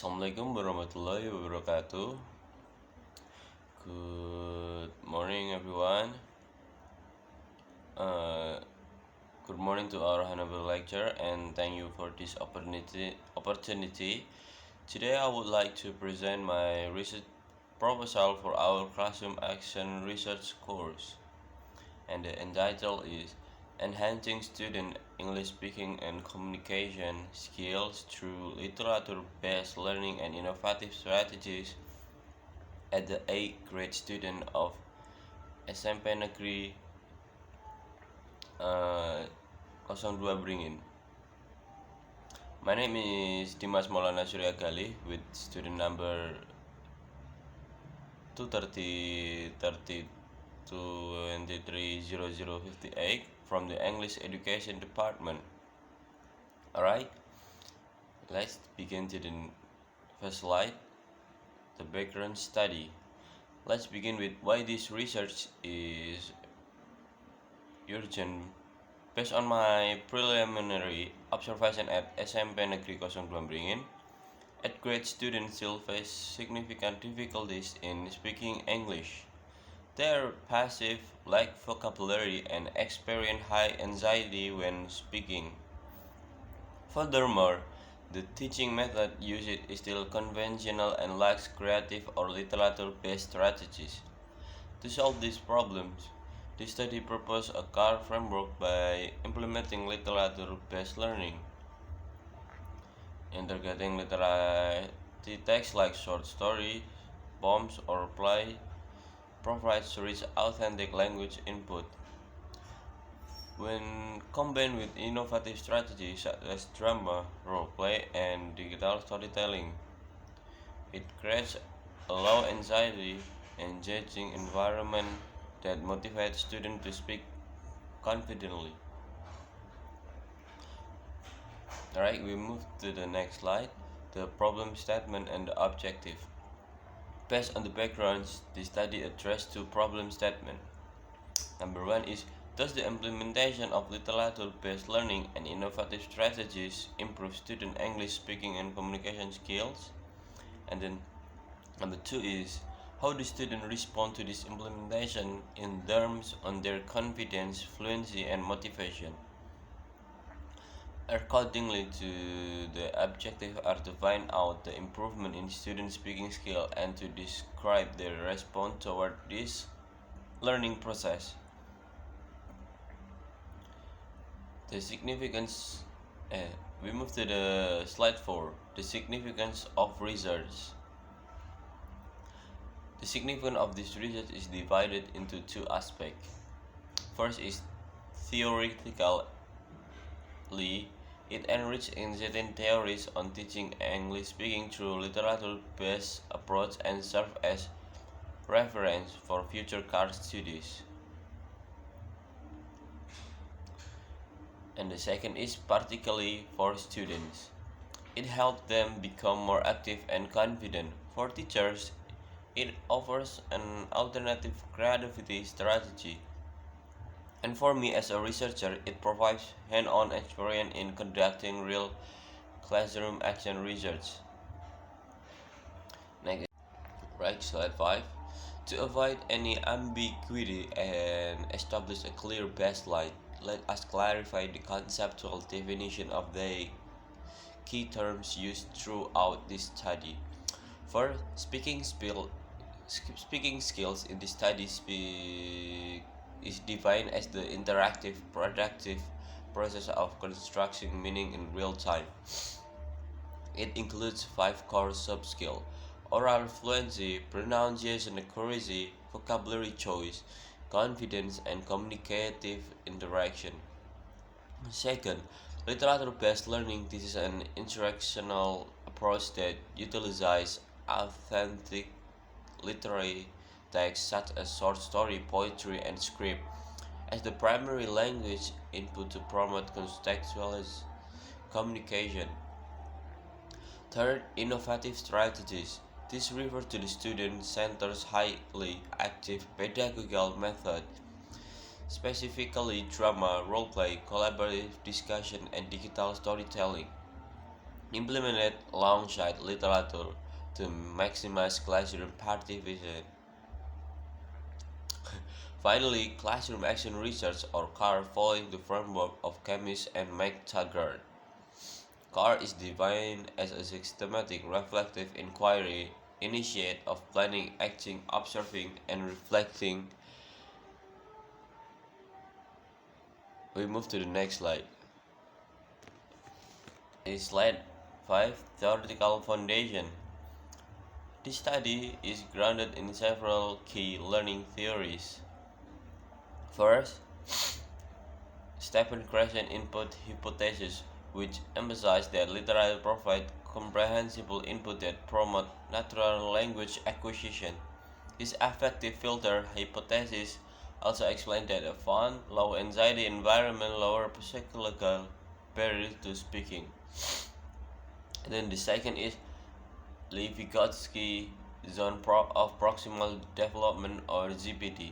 Assalamualaikum warahmatullahi wabarakatuh. Good morning, everyone. Uh, Good morning to our honorable lecturer, and thank you for this opportunity. Today, I would like to present my research proposal for our classroom action research course, and the title is Enhancing Student English Speaking and Communication Skills Through Literature-Based Learning and Innovative Strategies at the 8th grade student of SMP Negeri 02 Beringin. My name is Dimas Maulana Surya Galih with student number 230 from the English Education Department. Alright, let's begin to the first slide, the background study. Let's begin with why this research is urgent. Based on my preliminary observation at SMP Negeri 02 Beringin, 8th grade students still face significant difficulties in speaking English. They are passive, lack vocabulary, and experience high anxiety when speaking. Furthermore, the teaching method used is still conventional and lacks creative or literature-based strategies. To solve these problems, the study proposed a CAR framework by implementing literature-based learning, integrating literary text like short stories, poems, or play, provides rich authentic language input. When combined with innovative strategies such as drama, role-play, and digital storytelling, it creates a low anxiety, engaging environment that motivates students to speak confidently. Alright, we move to the next slide, the problem statement and the objective. Based on the backgrounds, the study addressed two problem statements. Number one is, does the implementation of literature-based learning and innovative strategies improve student English speaking and communication skills? And then number two is, how do students respond to this implementation in terms on their confidence, fluency, and motivation? Accordingly to the objective are to find out the improvement in student speaking skill and to describe their response toward this learning process. The significance, we move to the slide 4, the significance of research. The significance of this research is divided into two aspects. First is theoretically, it enriches existing theories on teaching English speaking through literature-based approach and serve as reference for future CAR studies. And the second is particularly for students. It helps them become more active and confident. For teachers, it offers an alternative creativity strategy. And for me as a researcher, it provides hand-on experience in conducting real classroom action research. Next, right, slide 5. To avoid any ambiguity and establish a clear baseline, let us clarify the conceptual definition of the key terms used throughout this study. First, speaking skills in this study is defined as the interactive, productive process of constructing meaning in real time. It includes 5 core sub-skills: oral fluency, pronunciation accuracy, vocabulary choice, confidence, and communicative interaction. Second, literature-based learning. This is an instructional approach that utilizes authentic literary texts such as short story, poetry, and script as the primary language input to promote contextualized communication. Third, innovative strategies. This refers to the student-centered, highly active pedagogical method, specifically drama, role-play, collaborative discussion, and digital storytelling. implemented alongside literature to maximize classroom participation. Finally, classroom action research or CAR following the framework of chemist and McTaggart. CAR is defined as a systematic reflective inquiry initiate of planning, acting, observing, and reflecting. We move to the next slide. Is slide 5 Theoretical Foundation. This study is grounded in several key learning theories. First, Stephen Krashen input hypothesis, which emphasizes that literature provides comprehensible input that promote natural language acquisition. This affective filter hypothesis also explains that a fun, low anxiety environment lower psychological barriers to speaking. And then the second is Levi-Vygotsky zone of proximal development or ZPD,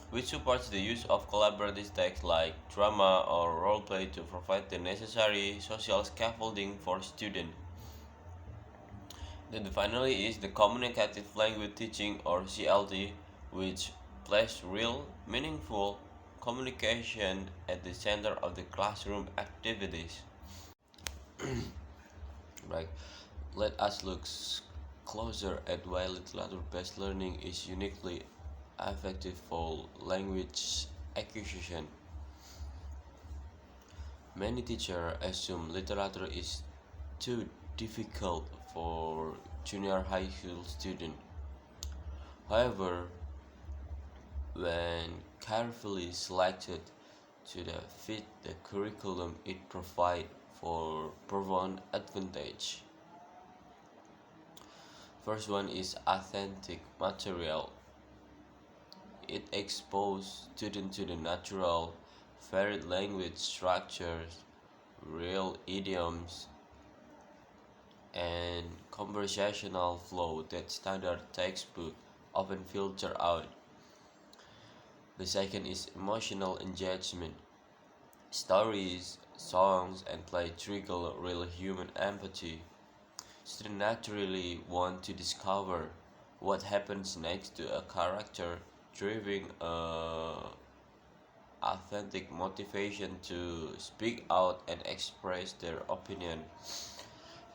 which supports the use of collaborative texts like drama or roleplay to provide the necessary social scaffolding for students. Then finally is the communicative language teaching or CLT, which places real, meaningful communication at the center of the classroom activities. Right. Let us look closer at why literature-based learning is uniquely effective for language acquisition. Many teachers assume literature is too difficult for junior high school students. However, when carefully selected to fit the curriculum, it provides for profound advantage. First one is authentic material. It exposes students to the natural, varied language structures, real idioms, and conversational flow that standard textbook often filter out. The second is emotional engagement. Stories, songs, and play trigger real human empathy. Students naturally want to discover what happens next to a character, driving a authentic motivation to speak out and express their opinion.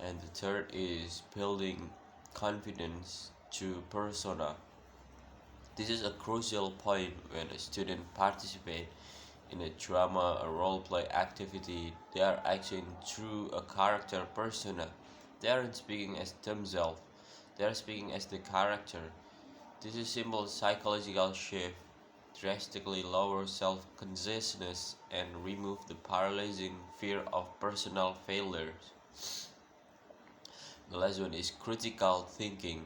And the third is building confidence through persona. This is a crucial point when a student participates in a drama or role play activity. They are acting through a character persona. They aren't speaking as themselves, they are speaking as the character. This is simple psychological shift drastically lower self-consciousness and remove the paralyzing fear of personal failures. The last one is critical thinking.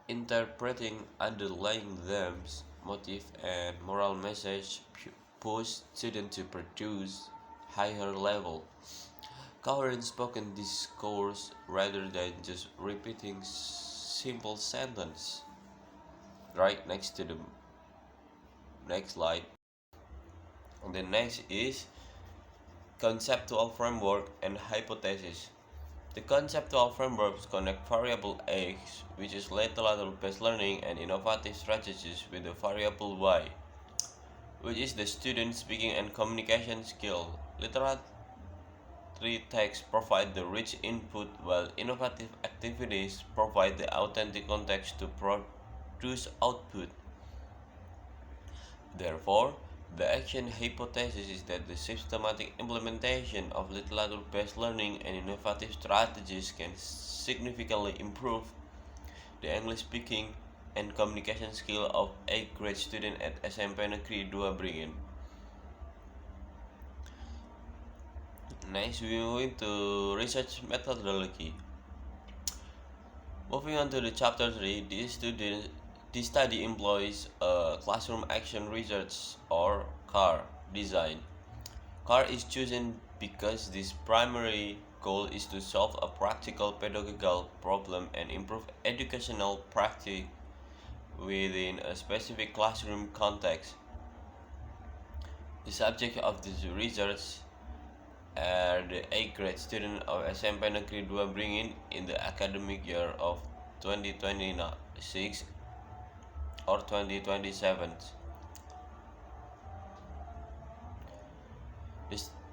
Interpreting underlying themes, motive, and moral message push students to produce higher level coherent spoken discourse rather than just repeating simple sentence. Right next to the next slide. And the next is conceptual framework and hypothesis. The conceptual frameworks connect variable X, which is literature-based learning, and innovative strategies with the variable Y, which is the student speaking and communication skill. Literary texts provide the rich input, while innovative activities provide the authentic context to produce output. Therefore, the action hypothesis is that the systematic implementation of literature-based learning and innovative strategies can significantly improve the English speaking and communication skill of 8th grade student at SMP Negeri 2 Beringin. Next, we move into research methodology. Moving on to the chapter 3, this study employs a classroom action research or CAR design. CAR is chosen because this primary goal is to solve a practical pedagogical problem and improve educational practice within a specific classroom context. The subject of this research are the 8th grade students of SMP Negeri 2 bringing in the academic year of 2026 or 2027.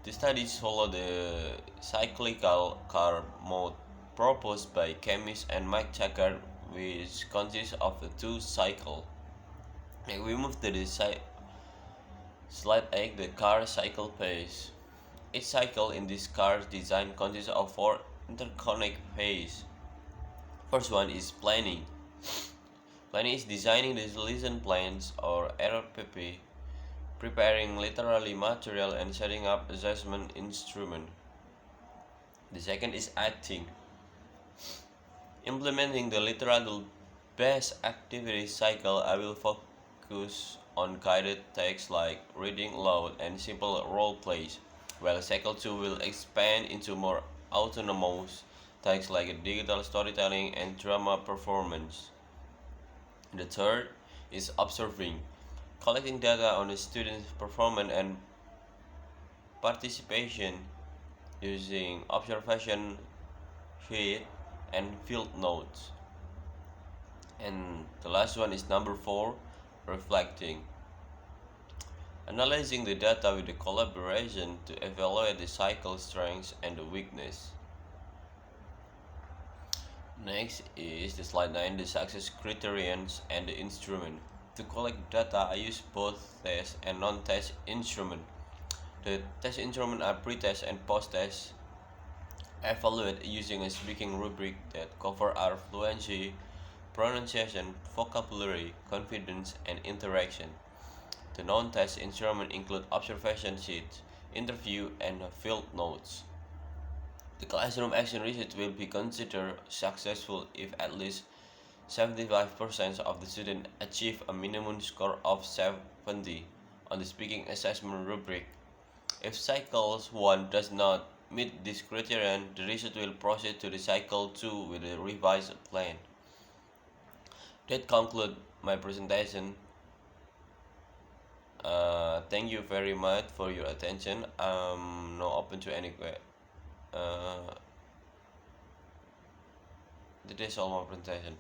The studies follow the cyclical car mode proposed by chemist and Mike Tucker, which consists of the two cycle. And we move to the slide 8, the car cycle phase. Each cycle in this car's design consists of 4 interconnect phases. First one is planning. Planning is designing the lesson plans or RPP, preparing literary material and setting up assessment instrument. The second is acting. Implementing the literal based activity cycle, I will focus on guided tasks like reading aloud and simple role plays, while cycle 2 will expand into more autonomous tasks like digital storytelling and drama performance. The third is observing, collecting data on the student's performance and participation using observation sheet and field notes. And the last one is number 4, reflecting, analyzing the data with the collaboration to evaluate the cycle strengths and the weakness. Next is the slide 9, the success criterions and the instrument. To collect data, I use both test and non-test instrument. The test instruments are pre-test and post-test. Evaluate using a speaking rubric that cover our fluency, pronunciation, vocabulary, confidence, and interaction. The non-test instruments include observation sheets, interview, and field notes. The classroom action research will be considered successful if at least 75% of the students achieve a minimum score of 70 on the speaking assessment rubric. If cycle 1 does not meet this criterion, the research will proceed to the cycle 2 with a revised plan. That concludes my presentation. Thank you very much for your attention. I'm now open to any questions. That is all my presentation.